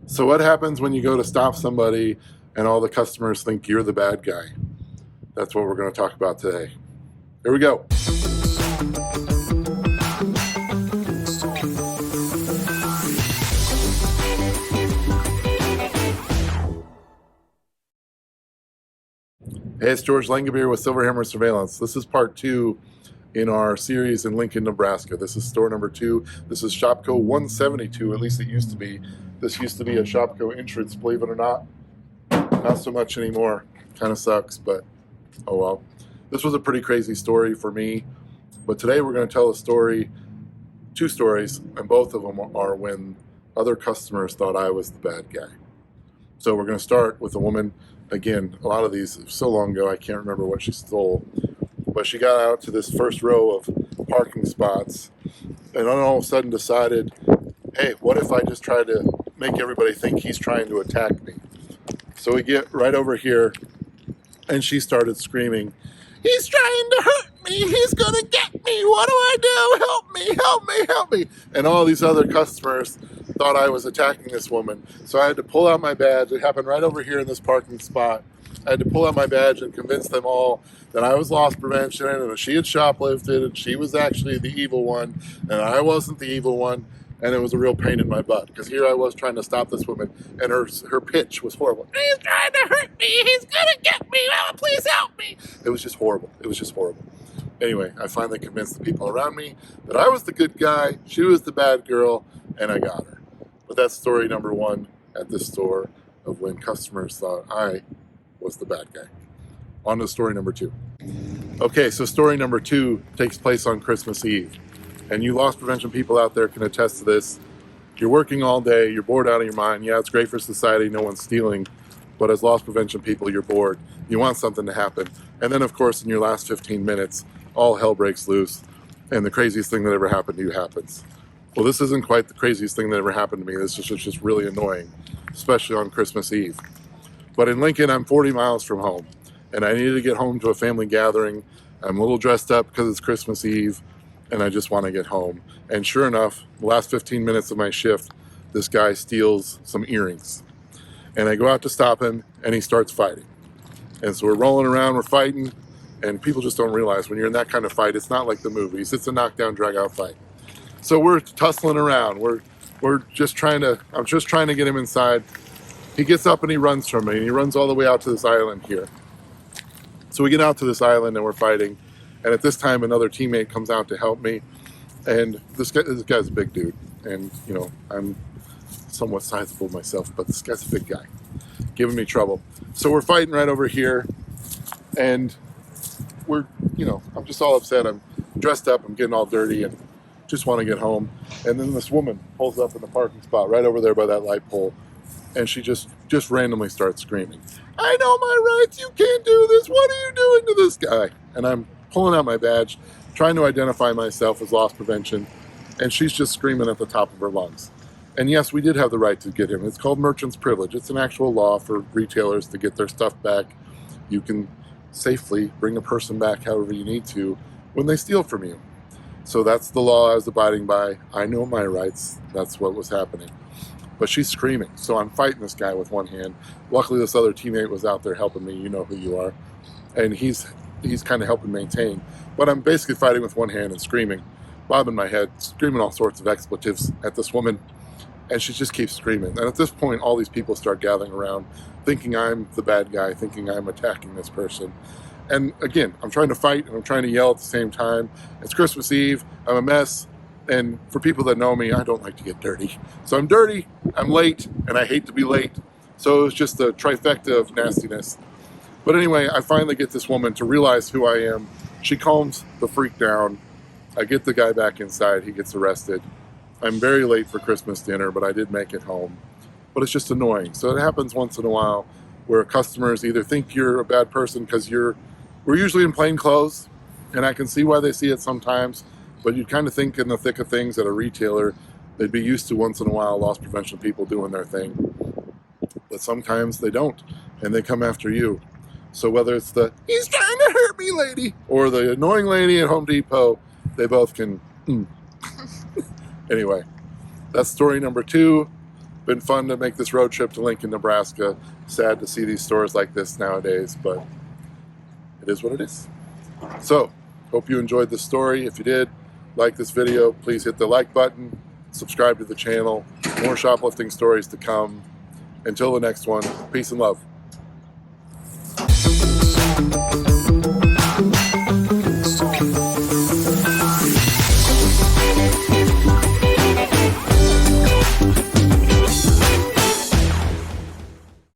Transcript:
So what happens when you go to stop somebody and all the customers think you're the bad guy? That's what we're going to talk about today. Here we go. Hey, it's George Langabeer with SilverHammer Surveillance. This is part 2 in our series in Lincoln, Nebraska. This is store number 2. This is Shopko 172, at least it used to be. This used to be a Shopko entrance, believe it or not. Not so much anymore. Kind of sucks, but oh well. This was a pretty crazy story for me, but today we're going to tell a story, 2 stories, and both of them are when other customers thought I was the bad guy. So we're going to start with a woman. Again, a lot of these so long ago I can't remember what she stole, but she got out to this first row of parking spots and then all of a sudden decided, hey, what if I just try to make everybody think he's trying to attack me? So we get right over here and she started screaming, he's trying to hurt me, he's gonna get me, what do I do? Help me, help me, help me. And all these other customers thought I was attacking this woman. So I had to pull out my badge. It happened right over here in this parking spot. I had to pull out my badge and convince them all that I was loss prevention and that she had shoplifted and she was actually the evil one and I wasn't the evil one. And it was a real pain in my butt because here I was trying to stop this woman and her pitch was horrible. He's trying to hurt me. He's going to get me. Oh, please help me. It was just horrible. It was just horrible. Anyway, I finally convinced the people around me that I was the good guy, she was the bad girl, and I got her. But that's story number 1 at this store of when customers thought I was the bad guy. On to story number 2. Okay, so story number 2 takes place on Christmas Eve. And you loss prevention people out there can attest to this. You're working all day, you're bored out of your mind. Yeah, it's great for society, no one's stealing. But as loss prevention people, you're bored. You want something to happen. And then, of course, in your last 15 minutes, all hell breaks loose. And the craziest thing that ever happened to you happens. Well, this isn't quite the craziest thing that ever happened to me. This is just really annoying, especially on Christmas Eve. But in Lincoln, I'm 40 miles from home. And I needed to get home to a family gathering. I'm a little dressed up because it's Christmas Eve. And I just want to get home. And sure enough, the last 15 minutes of my shift, this guy steals some earrings. And I go out to stop him, and he starts fighting. And so we're rolling around, we're fighting, and people just don't realize when you're in that kind of fight, it's not like the movies. It's a knockdown, drag-out fight. So we're tussling around. I'm just trying to get him inside. He gets up and he runs from me, and he runs all the way out to this island here. So we get out to this island, and we're fighting. And at this time, another teammate comes out to help me. And this guy's a big dude. And, you know, I'm somewhat sizable myself, but this guy's a big guy, giving me trouble. So we're fighting right over here. And I'm just all upset. I'm dressed up, I'm getting all dirty, and just want to get home. And then this woman pulls up in the parking spot right over there by that light pole. And she just randomly starts screaming, I know my rights, you can't do this, what are you doing to this guy? And I'm pulling out my badge, trying to identify myself as loss prevention, and she's just screaming at the top of her lungs. And yes, we did have the right to get him. It's called merchant's privilege. It's an actual law for retailers to get their stuff back. You can safely bring a person back however you need to when they steal from you. So that's the law I was abiding by. I know my rights. That's what was happening. But she's screaming. So I'm fighting this guy with one hand. Luckily, this other teammate was out there helping me. You know who you are. And he's kind of helping maintain. But I'm basically fighting with one hand and screaming, bobbing my head, screaming all sorts of expletives at this woman. And she just keeps screaming. And at this point, all these people start gathering around, thinking I'm the bad guy, thinking I'm attacking this person. And again, I'm trying to fight and I'm trying to yell at the same time. It's Christmas Eve. I'm a mess. And for people that know me, I don't like to get dirty. So I'm dirty, I'm late, and I hate to be late. So it was just a trifecta of nastiness. But anyway, I finally get this woman to realize who I am. She calms the freak down. I get the guy back inside. He gets arrested. I'm very late for Christmas dinner, but I did make it home. But it's just annoying. So it happens once in a while where customers either think you're a bad person because we're usually in plain clothes, and I can see why they see it sometimes, but you'd kind of think in the thick of things at a retailer, they'd be used to once in a while loss prevention people doing their thing. But sometimes they don't, and they come after you. So whether it's the, he's trying to hurt me lady, or the annoying lady at Home Depot, they both can, Anyway, that's story number 2. been fun to make this road trip to Lincoln, Nebraska. Sad to see these stores like this nowadays, but it is what it is. So, hope you enjoyed this story. If you did, like this video, please hit the like button, subscribe to the channel. More shoplifting stories to come. Until the next one, peace and love.